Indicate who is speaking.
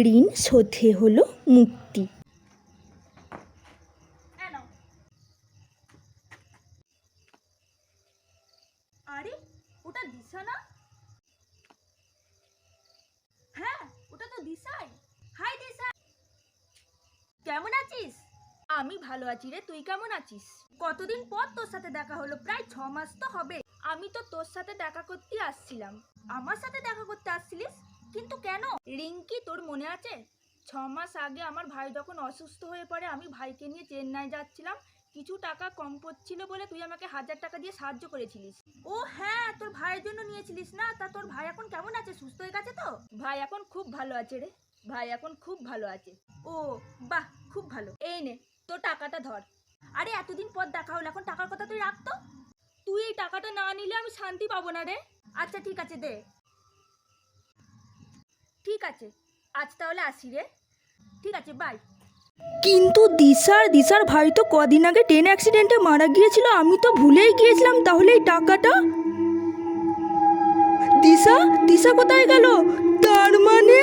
Speaker 1: ঋণ শোধে হলো মুক্তি।
Speaker 2: আরে ওটা দিশা না? হ্যাঁ ওটা তো দিশাই। হাই দিশা, কেমন আছিস? আমি ভালো আছি রে, তুই কেমন আছিস? কতদিন পর তোর সাথে দেখা হলো, প্রায় 6 মাস তো হবে। আমি তো তোর সাথে দেখা করতে আসছিলাম। আমার সাথে দেখা করতে আসছিলিস? কিন্তু কেন? রিঙ্কি, তোর মনে আছে 6 মাস আগে আমার ভাই যখন অসুস্থ হয়ে পড়ে, আমি ভাইকে নিয়ে চেন্নাই যাচ্ছিলাম, কিছু টাকা কম পড়ছিল বলে তুই আমাকে 1000 টাকা দিয়ে সাহায্য করেছিলিস। ও হ্যাঁ, তোর ভাইয়ের জন্য নিয়েছিলিস না? তা তোর ভাই এখন কেমন আছে? সুস্থ হয়ে গেছে তো? ভাই এখন খুব ভালো আছে রে, ভাই এখন খুব ভালো আছে। ও বাহ, খুব ভালো। এই নে তোর টাকাটা ধর। আরে এতদিন পর দেখা হলো, এখন টাকার কথা তুই রাখতো। তুই এই টাকাটা না নিলে আমি শান্তি পাবো না রে। আচ্ছা ঠিক আছে, দে। ঠিক আছে, আজ তাহলে আসি রে। ঠিক আছে, বাই।
Speaker 1: কিন্তু দিশার ভাই তো কদিন আগে ট্রেন অ্যাক্সিডেন্টে মারা গিয়েছিল, আমি তো ভুলেই গিয়েছিলাম। তাহলে এই টাকাটা দিশা কোথায় গেল? তার মানে